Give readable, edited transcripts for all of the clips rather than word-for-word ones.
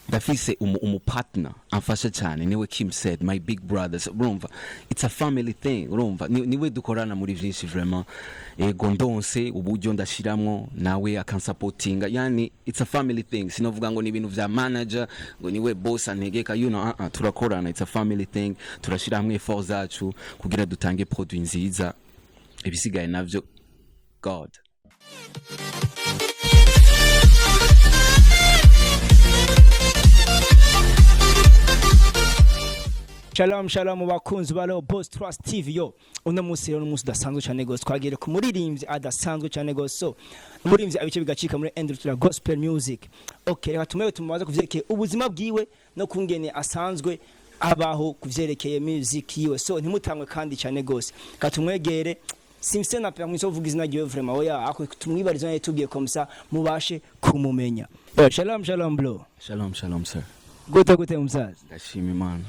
ndafise partner amfasha cyane niwe Kim Ced, my big brothers. Urumva it's a family thing. Urumva niwe dukorana muri vyinshi vraiment. Ego ndonse uburyo ndashiramwo nawe akansupportinga, yani it's a family thing. Sinovuga ngo ni ibintu vya manager ngo niwe boss antegeka, you know, turakorana, it's a family thing. Turashira hamwe effort zacu kugira dutange produit nziza, ibisigaye navyo God. Shalom bakunzi ba Rehoboth Trust TV. Yo uno munsi rero n'umunsi udasanzwe cyane gose, twagere ku muririmbyi adasanzwe cyane gose. So umuririmbyi abice bigacika muri industry gospel music. Okay, reka tumaze kuvyerekeye ubuzima bwiwe no kungene asanzwe abaho kuvyerekeye music yiwe. So ntimutangwe kandi cyane gose, katumwegere Simse na permission vuga izina ryiwe vraiment. Oya ako tumwibariza naye tugiye komsa mubashe kumumenya. Shalom bro. Shalom sir. Gute msazi. Ndashima Imana.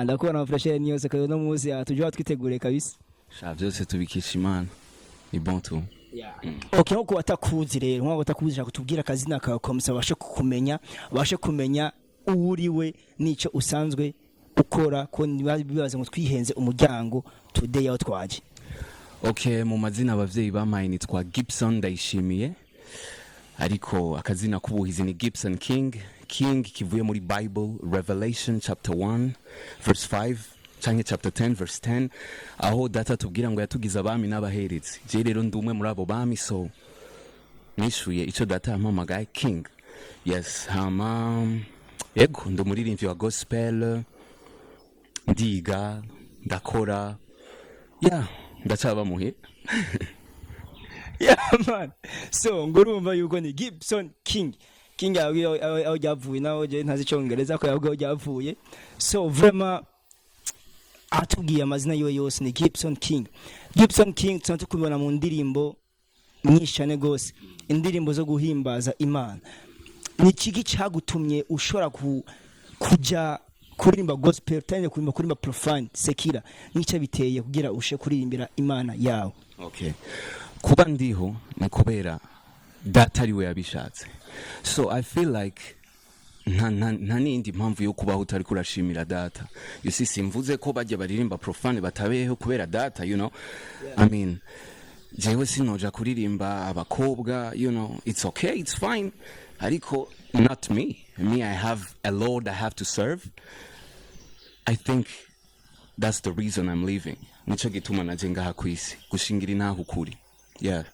Ndakuwa na freshe nyose kwa no muzi atujua twitegure kabisa. Byose tubikisha Imana. Ni bon tu. Yeah. Okay, nko watakuzi rero, nko watakuzi kutubwira kazina kawe komsa bashe kukumenya, bashe kumenya uriwe nico usanzwe ukora ko bibaze ngo twihenze umuryango today aho twaje. Okay, mu mazina abavyeyi bamaye nitwa Gibson ndayishimiye. Ariko akazina kubuhizi ni Gibson King. King kivuye muri Bible, Revelation chapter 1 verse 5 canke chapter 10 verse 10, aho data tubwira ngo yatugize abami n'abaherezi. Je rero ndumwe muri abo bami, so nishuye ico data yampamagaye King. Yes, yego ndumuririmbyi wa gospel, ndiga, ndakora, yeah, ndacaba muhe. Yeah man, so ngurumva yuko ni Gibson King aho yavuye naho je ntazi cyongereza ko yavuga yavuye. So vraiment atubwiye amazina yiwe yose ni Gibson King tunatu kubona mu ndirimbo nyinshi cyane gose, indirimbo zo guhimbaza Imana. Ni kiki cyagutumye ushora kuja kuririmba gospel tanye kuririmba profane sekira, nicyo biteye kugira ushe kuririmbira Imana yawe? Okay, kuba ndiho ni kubera data ariwe yabishatse. So I feel like nta nindi mpamvu yo kubaho utari kurashimira data. You see, simvuze ko bajya baririmba profane batabeho kubera data, you know. Yeah. I mean, jewe sinoja kuririmba abakobwa, you know, it's okay, it's fine. Ariko not me. I have a Lord I have to serve. I think that's the reason I'm leaving. Nico gituma najenga hakwisi gushingira intaho kuri. Yeah.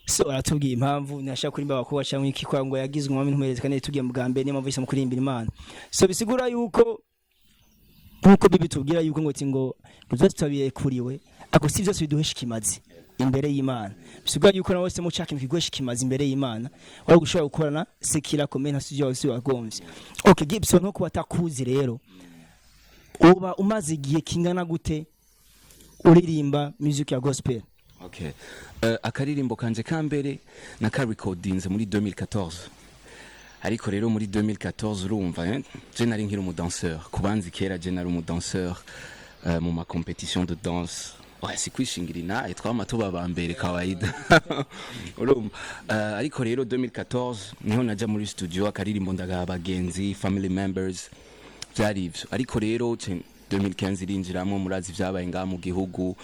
So aratubwiye impamvu nashaka kurimba abakobwa cyangwa iki kwa ngo yagizwe umwami ntumereze kandi tugiye mugambe niyo mpamvu kurimbira Imana. So bisigura yuko nkuko bibi tubwira yuko ngo tutabiye kuriwe ako si byose biduhesha kimazi imbere y'Imana. Bisigura yuko nawe se mucaka imigwesha kimazi imbere y'Imana wari gushobora gukorana sekira komena sije wose wagomvye. Okay, Gibson nko batakuzi rero uba umaze igihe kingana gute uririmba music ya gospel? Okay. Akaririmbo kanje kambere na ka recordings muri 2014. Ariko rero muri 2014 urumva je nari nkiri danceur. Kubanzi kera je nari danceur mu ma competition de danse. Si kwishingira naye twamatuba bambere kawaida. Urumva ariko rero 2014 niho naja muri studio akaririmbo ndaga abagenzi, family members byari ivyo. Ariko rero 2015 irinjiramo murazi vyabaye nga mu gihugu.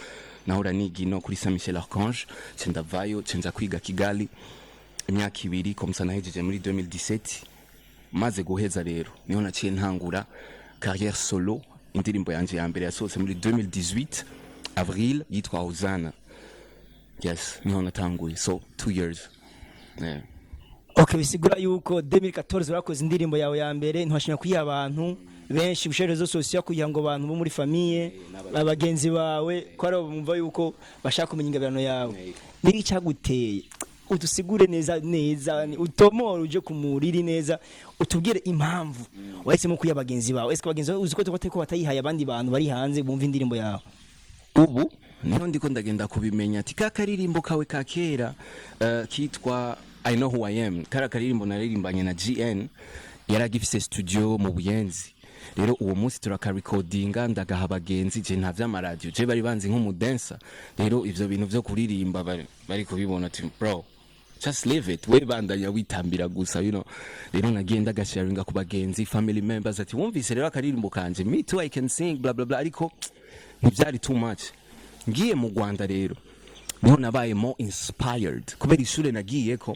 Nahora nigino kuri Saint Michel Archange, ndavayo cenza kwiga Kigali imyaka 2 komsa nahejeje muri 2017. Maze guheza rero niho naciye ntangura carrière solo. Indirimbo yanje ya mbere yasohotse muri 2018 avril yitwa Hosanna. Yes, niho natanguye, so 2 years. Yeah. Okay, bisigura yuko 2014 urakoze indirimbo yawe ya mbere ntwashanya kuyiha abantu benshi bisherezo social kugira ngo abantu bo muri famille abagenzi bawe ko ari bumva yuko bashaka kumenya ingabirano yawe. Niri cyaguteye utusigure neza utomora uje kumuriri neza, utubwire impamvu wahisemo kuya abagenzi bawe. Ese abagenzi bawe uziko ko batayihaye abandi bantu bari hanze bumva indirimbo yawe? Ubu niho ndiko ndagenda kubimenya ati kakaririmbo kawe ka kera kitwa I know who I am. Karirimbo naririmbanye na GN yaragifise studio mu Buyenzi. Rero uwo munsi turaka recordinga ndagaha abagenzi je nta vy'amaradio je bari banzi nk'umudancer. Rero ivyo bintu vyo kuririmba bari kubibona ati bro just live it, we bandanya witambira gusa, you know. Rero nagenda gasharinga ku bagenzi, family members ati wumvise rero akaririmbo kanje, me too I can sing blah blah blah, ariko ntibyari too much. Ngiye mu Rwanda rero niho nabaye more inspired kubera ishure nagiyeko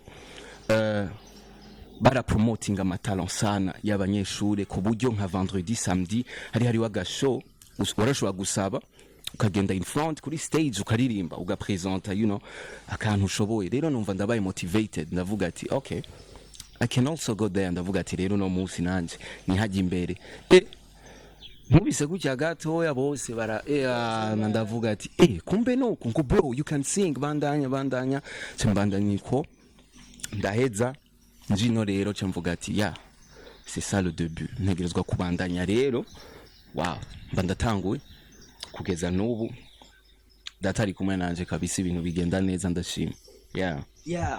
bara promoting amatalent sana y'abanyeshure ku buryo nka vendredi samedi hari wagashow warashobora gusaba ukagenda in front kuri stage ukaririmba ugapresenta, you know, akantu ushoboye. Rero numva ndabaye motivated, ndavuga ati okay, I can also go there. Ndavuga ati rero no munsi nanje nihajya imbere nkubise gutya gatoya bose bara ndavuga ati kumbe nuko ngo bro you can sing, bandanya cyambandanyiko ndaheza njino. Rero cyamvuga ati c'est ça le début, ntegerezwa kubandanya. Rero wow, mbandatanguye kugeza n'ubu datari kumwe nanje kabisa, ibintu bigenda neza ndashima.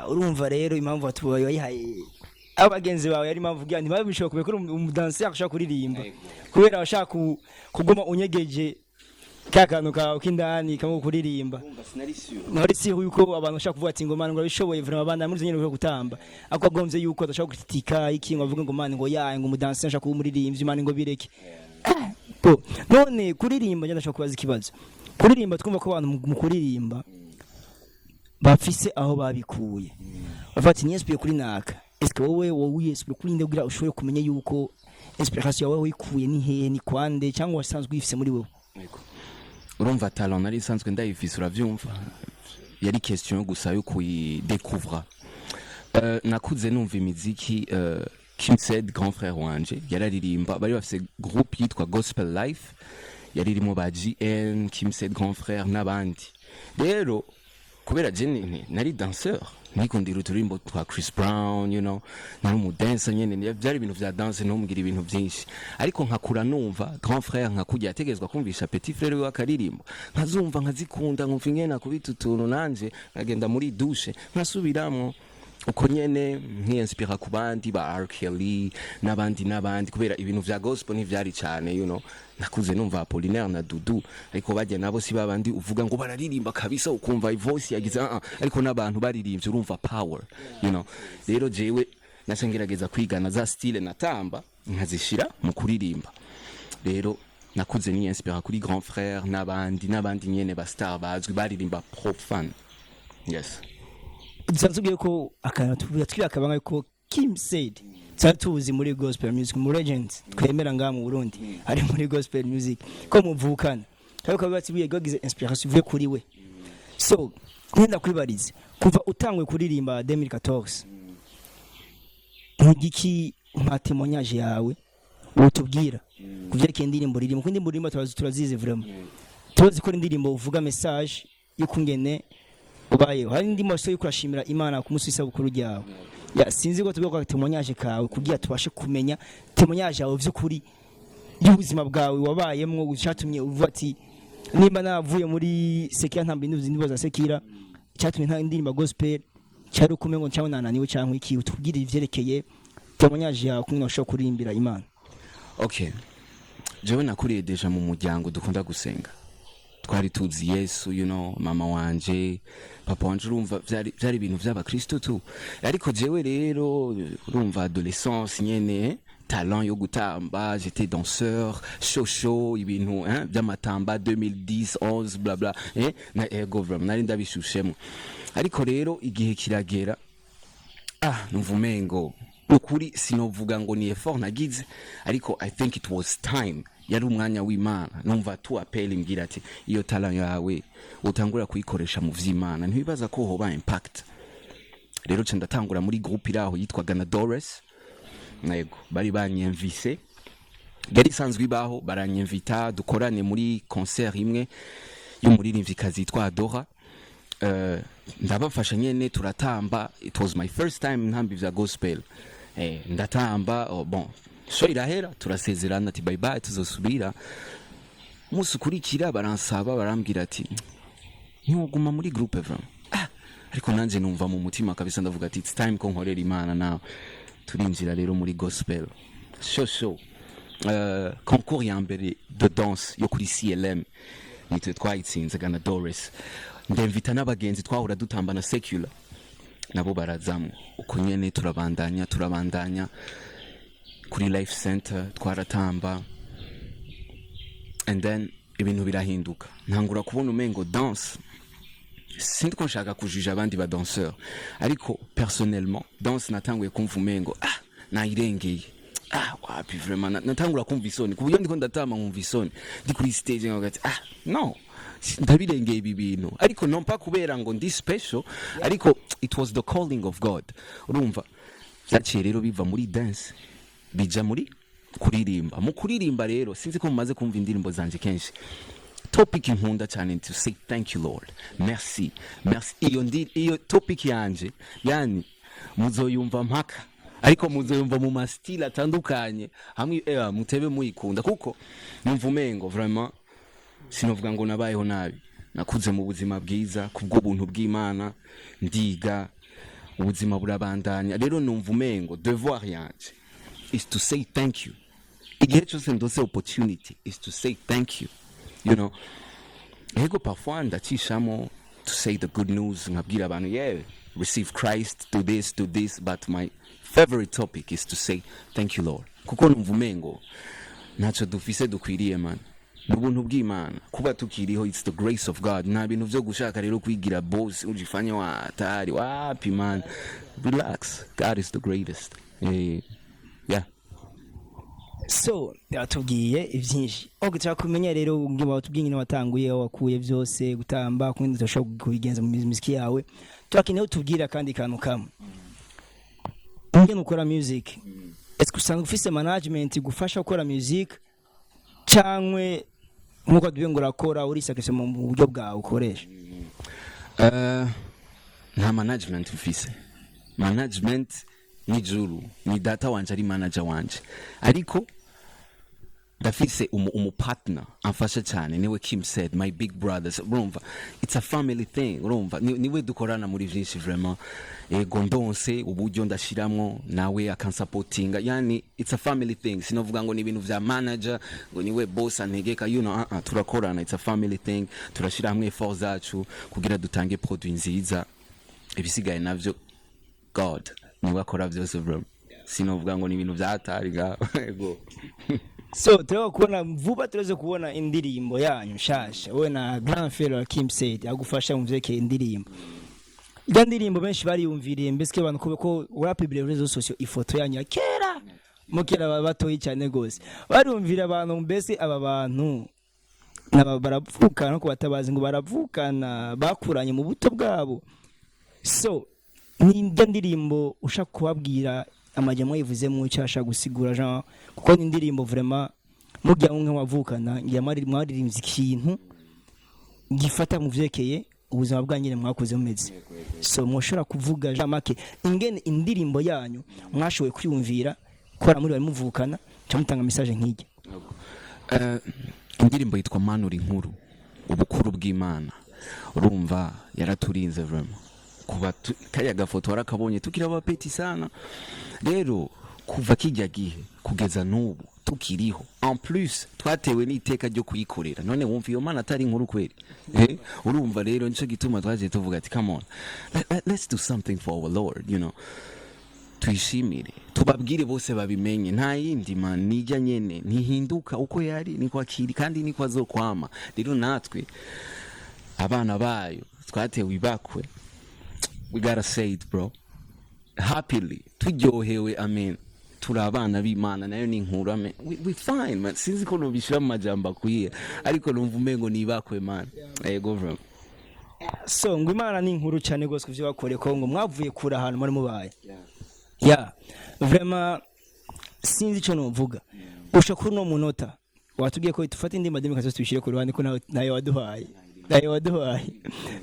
Urumva rero impamvu atubaye wayihaye abagenzi bawe yari impamvu ugira ntibabishobora kubekora umudanceur ashaka kuririmba kubera abashaka kugoma unyegeje kakantu kawe kindani kamwe kuririmba. Nari si yuko abantu bashaka kuvuga ati ngo mana ngo bishoboye vraiment abana muri nyene bwo gutamba akwagombye yuko adashaka kritika iki ngo avuge ngo mana ngo ngo umudanceur ashaka kumuririmbyi mana ngo bireke. None kuririmba njye ndashaka kubaza ikibazo. Kuririmba twumva ko abantu mu kuririmba bafise aho babikuye. Bafati ni esprit kuri naka. Est-ce que wowe esprit kuri nde kugira ushobore kumenya yuko inspiration yawe wikuye ni hehe ni kwande cyangwa wasanzwe ifise muri wewe? Urumva talent nari sanzwe ndayifise, uravyumva, yari question yo gusa yo kuyidécouvrir. Nakuze numva imiziki, Kim Ced grand frère wanje yararirimba, bari bafise groupe yitwa Gospel Life, yaririmo ba GN, Kim Ced grand frère n'abandi. Rero kubera je nari danceur, nikundira uturimbo twa Chris Brown, you know, nari mu dancer nyene, byari ibintu vya dance no mugira ibintu byinshi. Ariko nkakura numva grand frère nkakujya yategezwa kumvisha petit frère we akaririmbo, nkazumva nkazikunda, nkumva ingena kubita utuntu nanje nkagenda muri douche nkasubiramo uko nyene nk'inspira ku bandi ba R. Kelly n'abandi kubera ibintu vya gospel ntivyari cyane, you know. Nakuze numva Apollinaire na Dudu, ariko bajya nabo si babandi uvuga ngo bararirimba kabisa ukumva voice yagize ariko n'abantu baririmbye urumva power, you know. Rero jewe nasengerageza kwigana za style natamba nkazishira mu kuririmba. Rero nakuze ni inspira kuri grand frère n'abandi nyene ba star bazwi baririmba profane. Yes. Nsanzubwiye ko akatuvuga akabanga ko Kim Ced tuzi muri gospel music mu legends twemera nga mu Burundi ari muri gospel music ko muvukana ariko babiye gagize inspiration ivuye kuri we. So nkunda kwibariza kuva utangwe kuririmba 2014 ngiki nka témoignage yawe utubwira kuvyerekeye indirimbo ririmo kundi indirimbo turazize vraiment tuzi ko indirimbo uvuga message y'ukungene ubayeho, hari indi maso yo kurashimira Imana ku munsi w'isabukuru ryawe. Sinzi ko tubwo témoignage kawe kugira tubashe kumenya témoignage yawe vy'ukuri y'ubuzima bwawe wabayemwo gucatumye uvuga ati nimba navuye muri Sekira ntambi n'izindi za Sekira cyatumye nta indirimba gospel cyari ukumengo cyangwa nananiwe cyangwa iki utubwira ivyerekeye témoignage yawe kumwe nashobora kurimbira Imana. Okay, jewe nakuriye deja mu muryango dukunda gusenga, twari tuzi Yesu, you know, mama wanje papa wanje urumva vyari ibintu vy'abakristo tu. Ariko jewe rero urumva adolescence nyene talent yo gutamba, j'étais danceur show ibintu by'amatamba 2010 11 bla bla na ego vraiment nari ndabishushemo. Ariko rero igihe kiragera numva umengo ukuri sinovuga ngo ni effort nagize, ariko I think it was time, yari umwanya w'Imana. Numva tu appel imbwira ati iyo talent yawe utangura kuyikoresha mu vy'Imana ntibibaza ko hoba impact. Rero cyo ndatangura muri groupe iraho yitwaga Nahora, nego bari banyemvise, yari sanzwe baho baranyemvita dukorane muri concert imwe y'umuririmvyikazi yitwa Adora. Ndabafasha nyene turatamba, it was my first time ntambi vya gospel. Ndatamba bon so irahera turasezerana ati bye bye tuzosubira. Musukurikira baransaba barambwira ati ntuguma muri groupe vraiment. Ariko nanje numva mu mutima kabisa ndavuga ati it's time ko nkorera Imana nawe. Turinjira rero muri gospel show concours ya mbere de danse yo kuri CLM nitwe twayitsinze gana Doris. Ndemvita n'abagenzi twahura dutamba na secular. nabo barazamo uko nyene turabandanya kuri life center twaratamba, and then ibintu birahinduka ntangura kubona umengo dance sindi ko nshaka kujija abandi ba danceur, ariko personnellement dance natanguye kumva umengo nayirengeye wapi vraiment natangura kumva isoni kuburyo ndiko ndatama nkumva isoni ndi kuri stage ngati no ndabirengeye ibi bintu, ariko non pas kubera ngo ndi special, ariko it was the calling of God. Urumva vyaciye rero biva muri dance bija muri kuririmba. Mu kuririmba rero sinzi ko mumaze kumva indirimbo zanje kenshi, topic nkunda cyane to say thank you Lord, merci iyo topic yanje, yani muzoyumva mpaka, ariko muzoyumva mu mastile atandukanye hamwe mutebe muyikunda, kuko numva umengo vraiment sinovuga ngo nabayeho nabi, nakuze mu buzima bwiza kubw'ubuntu bw'Imana, ndiga ubuzima burabandanya, rero numva umengo devoir yanje is to say thank you. Igihe cyose ndose opportunity is to say thank you, you know. Ego parfois ndacishamo to say the good news, nkabwira abantu receive Christ, do this, but my favorite topic is to say thank you Lord, kuko numva umengo ntacyo dufise dukwiriye man, n'ubuntu bw'Imana kuba tukiriho, it's the grace of God. Nta bintu byo gushaka rero kwigira boss ujifanye watari wapi man, relax, God is the greatest. Yeah. So yatubwiye ivyinshi ogutaka kumenya rero ngiba watubwingine watanguye wakuye byose gutamba kundi toshobora kubigenza mu muziki yawe, twakineho tubwira kandi kantu kamwe ingene ukora music. Est-ce que usanga ufise management gufasha gukora music cyangwe nkuko duwe ngo urakora uri sakese mu buryo bwawe ukoresha? Nta management ufise. Management ni juru, ni data wanje ari manager wanje, ariko ndafise partner amfasha cyane niwe Kim Ced, my big brothers. Urumva it's a family thing, urumva niwe dukorana muri vyinshi vraiment, ego ndonse uburyo ndashiramwo nawe akansupportinga, yani it's a family thing. Sinovuga ngo ni ibintu vya manager ngo niwe boss antegeka, you know, turakorana, it's a family thing, turashira hamwe effort zacu kugira dutange produit nziza, ibisigaye navyo God niwe akora byose bro. Sinovuga ngo ni ibintu vyatari ego. So tureba kubona vuba, tureze kubona indirimbo yanyu nshasha we na grand frère wa Kim Ced agufasha mu vyeke indirimbo. Iyo ndirimbo benshi bariyumviriye, mbese abantu ko urapibire rezo socio ifoto yanyu ya kera mukera batoyi cyane gose, barumvira abantu mbese aba bantu baravukana ko batabazi ngo baravukana bakuranye mu buto bwabo. So ni ndirimbo ushaka kubabwira amajyamo yivuze mu cyasha gusigura Jean, kuko ni indirimbo vraiment mujya umwe wavukana ngiye mwaririmvye ikintu gifata mu vyekeye ubuzima bwanyine mwakoze mumeze. So mushobora kuvuga Jean make ingene indirimbo yanyu mwashowe kwiyumvira kora muri bari muvukana cyamutanga message nk'ijye. Indirimbo yitwa manura inkuru, ubukuru bw'Imana. Urumva yaraturinze vraiment kuba kaya gafoto warakabonye tukira abapeti sana, rero kuva kijya gihe kugeza n'ubu tukiriho, en plus twatewe n'iteka ryo kuyikorera. None wumva iyo Mana atari inkuru kweli? Urumva rero nico gituma twaje tuvuga ati come on, let's do something for our Lord, you know, tuyishimire tubabwire bose babimenye. Nta yindi man nijya nyene ntihinduka, uko yari niko akiri kandi niko azokwama. Rero natwe abana bayo twatewe ibakwe, we gotta say it bro, happily turyohewe. Amen, turabana b'Imana nayo ni inkuru. Amen, we fine man. Sinzi ko nobishira mu majamba kuyiye, ariko numva umengo nibakwe man. Go bro. So ngo Imana ni inkuru cyane gose kuvyo bakore ko ngo mwavuye kura ahantu muri mubaye. Yeah, vraiment sinzi cyo novuga. Ushakuru no munota watubwiye ko tufata indimba demikazo tubishire ku ruhande ko nayo waduhaye.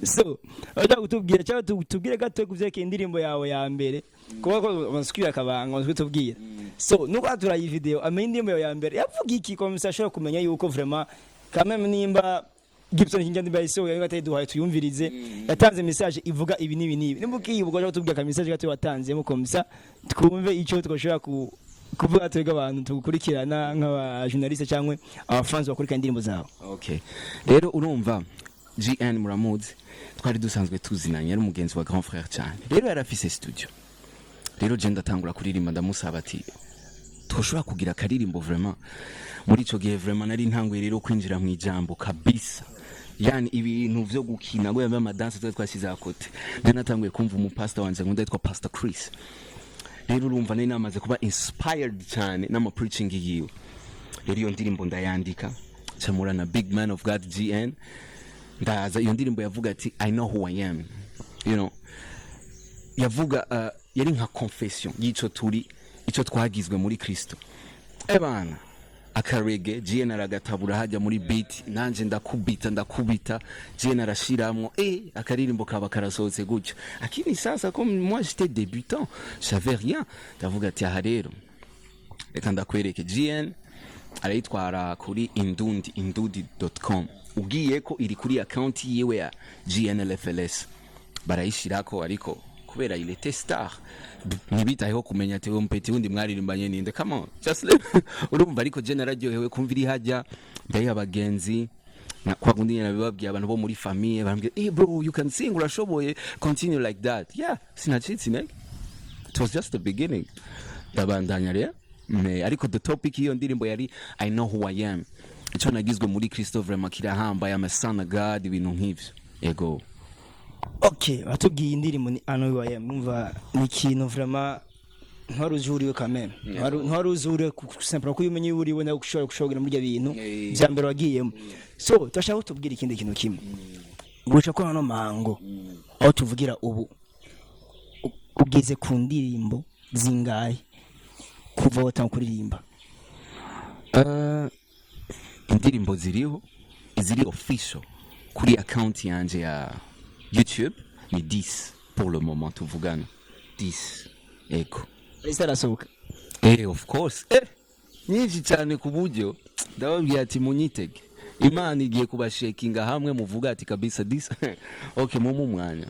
So oja kutubwira cyangwa tubwire gato kuvyeke indirimbo yawe ya mbere kuba ko bansukira kabanga tubwira. So nuko atura iyi video amenye indirimbo yawe ya mbere yavuga iki ko msashobora kumenya yuko vraiment quand même nimba Gibson King ndirimba iso yagataye duhaye tuyumvirize, yatanze message ivuga ibi nibi nimbuki ubwo cyo tubwira ka message gato watanze mu komisa twumve icyo twoshobora kuvuga twega abantu tugukurikirana nk'aba journaliste cyangwa aba fans bakurikira indirimbo zawe. Okay, rero urumva GN muramuzi twari dusanzwe tuzinanye ari umugenzi wa grand frère cyane rero yarafise studio rero je ndatangura kuririmba ndamusaba ati twoshobora kugira akaririmbo vraiment muri ico gihe vraiment nari ntanguye rero kwinjira mu ijambo kabisa yani ibintu vyo gukina ngo yambaye amadanse twasize akote natanguye kumva umupastor wanje ngo nditwa Pastor Chris rero urumva nari namaze kuba inspired cyane n'ama preaching yiwe rero iyo ndirimbo ndayandika camura na big man of God GN ndaza iyo ndirimbo yavuga ati I know who I am you know yavuga yari nka confession yico turi ico twagizwe muri Kristo ebana akarege GN aragatabura hajya muri beat nanje ndakubita GN arashiramwo akaririmbo kaba karasohotse gutyo akini sasa comme moi j'étais débutant j'avais rien ndavuga ati aha rero reka ndakwereke GN arayitwara kuri indudi.com ugiye ko iri kuri account yiwe ya GNLFLS barayishirako ariko kubera il était star ntibitayeho kumenya ati uwo mpeti wundi mwaririmbanye ninde come on just urumva ariko je nararyohewe kumvira ihajya ndayi abagenzi na kwa kundi nabibabwiye abantu bo muri famille barambye bro you can sing urashoboye continue like that yeah sinacitse ne it was just the beginning ndabandanya rero ariko the topic iyo ndirimbo yari I know who I am ico nagizwe muri Kristo vraiment kirahamba ya son of God ibintu nk'ivyo ego okay batubwiye indirimbo ni I know who I am umva ni ikintu vraiment ntaruzuriwe kameme ntaruzuriwe simple ko umenye uriwe na gushobora muri bya bintu bya mbere wagiyemo so twashaka kutubwira ikindi kintu kimwe guca ko hano mango aho tuvugira ubu ugeze ku ndirimbo zingahe kuva watanga kuririmba indirimbo ziriho iziri official kuri account yanje ya YouTube ni 10 pour le moment tuvugana 10 eko isarasohoka of course nyinshi cyane ku buryo ndababwiye ati munyitege Imana igiye kubashekinga hamwe muvuga ati kabisa this okay mu mwanya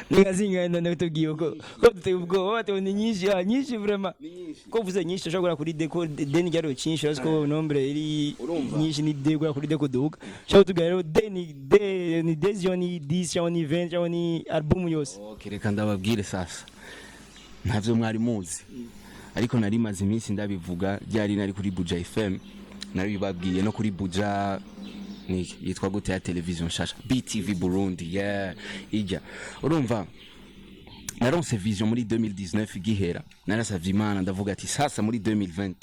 ningazinga none tugiye ko duteye ubwo bate ni nyinshi vraiment ko vuze nyinshi ushobora kuri deco deni ryaro cyinshi asko nombre iri nyinshi ni degura kuri deco duga cyo tugaro ni desioni 10 ni 20 ni album yose okay reka ndababwire sasa ntavyo mwari muzi ariko nari maze iminsi ndabivuga byari nari kuri Buja FM nabibabwiye no kuri Buja ni yitwa gute ya television shasha BTV Burundi ijya urumva naronse vision muri 2019 igihera narasavye Imana ndavuga ati sasa muri 2020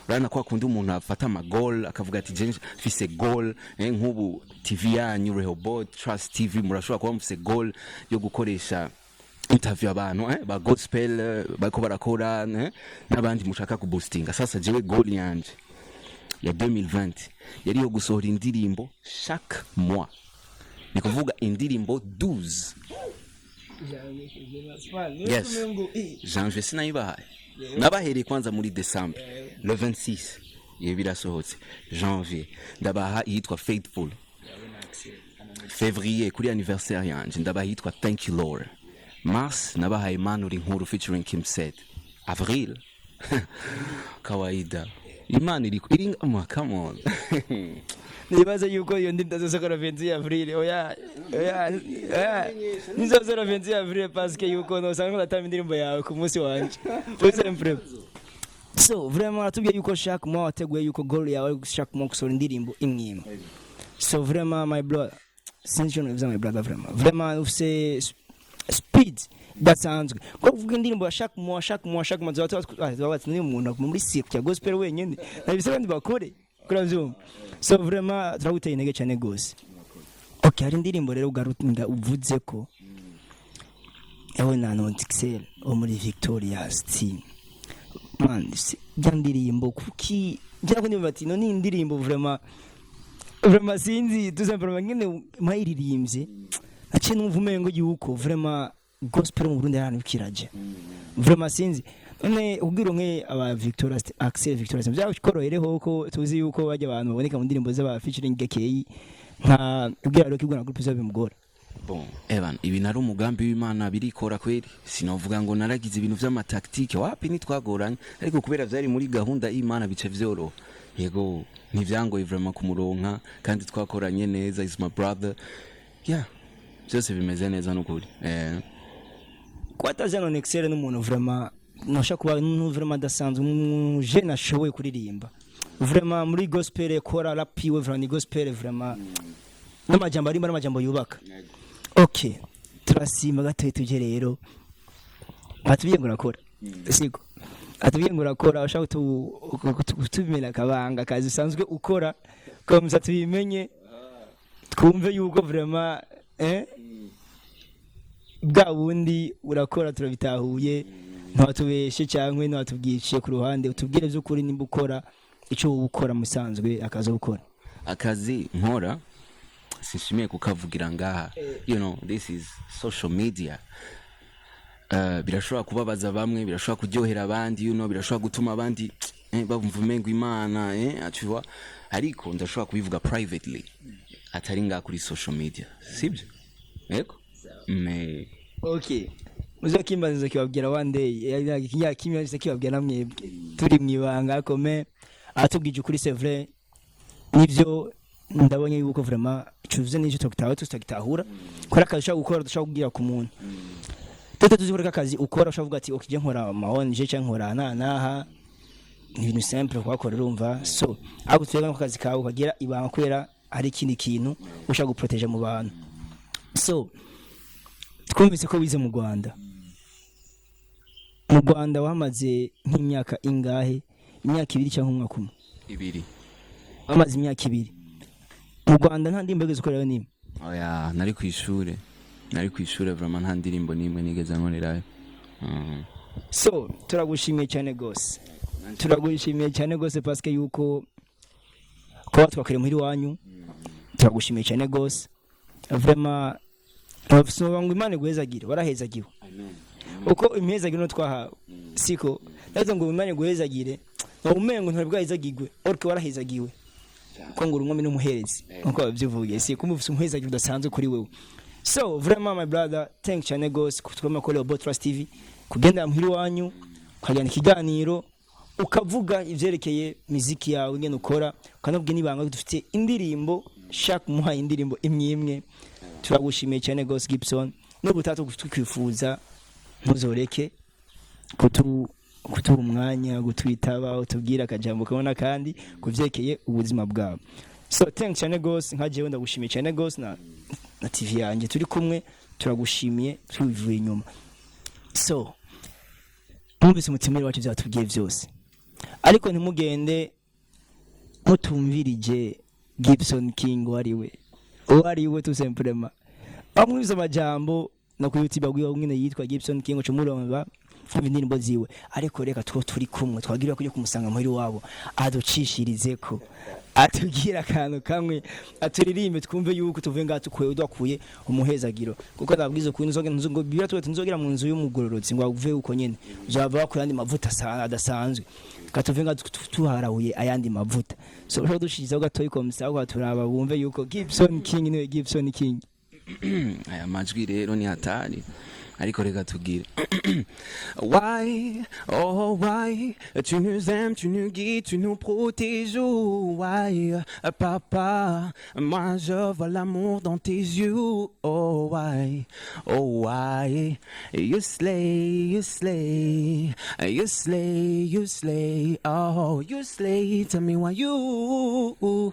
urana kwa kundi umuntu afata ama goal akavuga ati je mfise goal nk'ubu TV yanyu Rehoboth Trust TV murashobora kuba mfise goal yo gukoresha interview abantu ba gospel bako barakora n'abandi mushaka kuboostinga sasa jewe goal yanje ya 2020 yari yo gusohora indirimbo chaque mois ni kuvuga indirimbo 12 yes janvier sinayibahaye nabahereye kwanza muri December le 26 birasohotse janvier ndabaha yitwa faithful février kuri anniversaire yanje ndabaha yitwa thank you Lord mars nabaha Imana uri nkuru featuring Kim Ced avril kawaida Imana iri come on nibaza yuko iyo ndimba zosokora 20 avril oya nizozora 20 avril parce que yuko no sanga natama indirimbo yawe ku munsi wanje sempre so vraiment atubwiye yuko chaque mois wateguye yuko goal yawe chaque mois kusora indirimbo imwe so vraiment my brother since you know my brother vraiment ufise speed dasanzwe ko kuvuga indirimbo ya chaque mois zawatse ni umuntu muri cirque ya gospel wenyene nabise kandi bakore kuravyo so vraiment turaguteye intege cyane gose okay hari indirimbo rero ugarutunda uvuze ko ewe na Nonixel o muri Victoria's team man ya ndirimbo kuki ngira ko ndimva ati no ni indirimbo vraiment sinzi tuzempera ngene mayiririmbye ace numvumengo yuko vraiment gospel mu Burundi yarano kiraje vraiment sinzi none ubwiro nke aba Victoria's byakorohereho ko tuzi yuko bajya abantu baboneka mu ndirimbo z'aba featuring GKI nka ubwira rero kigwana group zabimugora bon Evan ibi nari umugambi w'Imana birikora kweri sinovuga ngo naragize ibintu vy'amatactique wapi ni twagoranye ariko kubera vyari muri gahunda y'Imana bice vyoro yego ntivyangoye vraiment kumuronka kandi twakoranye neza, is my brother. Yeah, byose bimeze neza n'ukuri. Kwataje none excel n'umuntu vraiment nosha kuba vraiment dasanzwe je nashoboye kuririmba. Vraiment muri gospel kora rap iwe vraiment ni gospel vraiment n'amajambo ari n'amajambo yubaka. Okay, turasima gatoye tuje rero. Atubiye ngo nakora. Siko. Atubiye ngo nakora ashaka kutubimena kabanga kazi usanzwe ukora ko tubimenye twumve yuko vraiment bwa wundi urakora turabitahuye ntatubeshe cyangwa ntatubwicishe ku ruhande utubwire by'ukuri nimba ukora icyo ukora musanzwe akazi ukora. Akazi nkora sinshimiye kukavugira ngaha, you know, this is social media. Birashobora kubabaza bamwe, birashobora kuryohera abandi, you know, birashobora gutuma abandi bavumva umengo Imana atuwa, ariko ndashobora kubivuga privately atari ngaha kuri social media, sibyo? Yego. Okay, muzo kimbanza kibabwira one day ya kimyanze kibabwira namwebwe turi mwibanga kome atubwije kuri c'est vrai nivyo ndabonye yuko vraiment cuvuze n'icyo tutagitahura kora akazi gukora dushaka kugira ku muntu tete tuzibura akazi ukora ushavuga ati okije nkora mahon je cyangwa nkora naha ibintu simple kwakora urumva so agutwega akazi kawe ukagira ibanga kwera ari ikindi kintu ushaka guproteger mu bantu. So twumvise ko wize mu Rwanda wamaze nk'imyaka ingahe? Imyaka 2 cyangwa umwaka umwe? 2. Wamaze imyaka 2 mu Rwanda nta ndimbo geze ukorera nimwe? Oya, nari ku ishure vraiment nta ndirimbo nimwe nigeze nkorerayo. So turagushimiye cyane gose, parce que yuko ko twakoreye muri wanyu turagushimiye cyane gose vraiment. Ngo Imana guhezagire warahezagiwe. Amen. Uko imhezagire no twahawe siko nazo ngo Imana guhezagire no umengo ntibwahezagirwe orke warahezagiwe ko ngo urumwe n'umuherezi uko bavyivuye siko umufise umuhezagire udasanzwe kuri wewe. So vraiment my brother, thank chane gose kutwema kuri Rehoboth Trust Tv kugenda muri wanyu ukajyana ikiganiro ukavuga ivyerekeye muziki yawe ngene ukora kanobwe nibanga dufite indirimbo shaka muha indirimbo imwe. Turagushimiye cyane gose Gibson n'ubutatu gutwifuza muzoreke kutu umwanya gutwitaba utubwira akajambo kabona kandi kuvyekeye ubuzima bwawe. So thanks cyane gose nkajewe ndagushimiye cyane gose na TV yanjye turi kumwe turagushimiye tubivuye inyuma. So mwumvise umutimiri wacu byatubwiye byose ariko ntimugende mutumvirije Gibson King wariwe tu simplement amwiza amajambo no ku YouTube agwiye umwe yitwa Gibson King cumuromba indirimbo ziwe ariko reka turi kumwe twagira kujya kumusanga muri wabo aducishirize ko atugira akantu kamwe aturirimbe twumve yuko tuvuye ngatukwe udakuye umuhezagiro kuko ndabwiza ku nzoga bira tunzogera mu nzu y'umugororotsi ngo avuye uko nyene uzava bakora andi mavuta adasanzwe katuvuye ngatuharahuye ayandi mavuta. So ushobora dushiriza gatoyi ko musaho turaba bumve yuko Gibson King niwe Gibson King. Aya majwi rero ni hatari ariko reka tugire. Why, oh why, tu nous aimes, tu nous guides, tu nous protèges. Why, papa, moi je vois l'amour dans tes yeux. Oh why, you slay, you slay, you slay, you slay. Oh, you slay, tell me why you.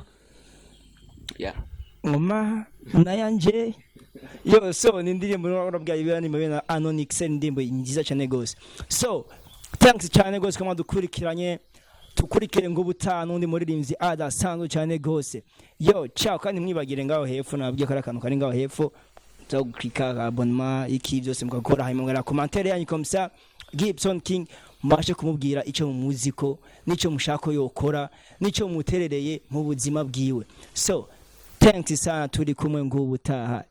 Yeah. Mama, nayanje. Yo, so nindirimbo urabwa ibani mabena Anonix ndimbo nziza cyane gose. So thanks cyane gose kama dukurikiranye tukurikire ngo butanu ndi muririmbyi adasanzwe cyane gose. Yo, ciao kandi mwibagire ngaho hepfo nabwiye kara kantu kari ngaho hepfo zo guklika abonnement iki byose mukakora hanyuma ngara commentaire yanyu comme ça Gibson King mashe kumubwira icyo mu muziko nico mushako yokora nico muterereye mu buzima bwiwe. So thanks sana turi kumwe ngo butaha.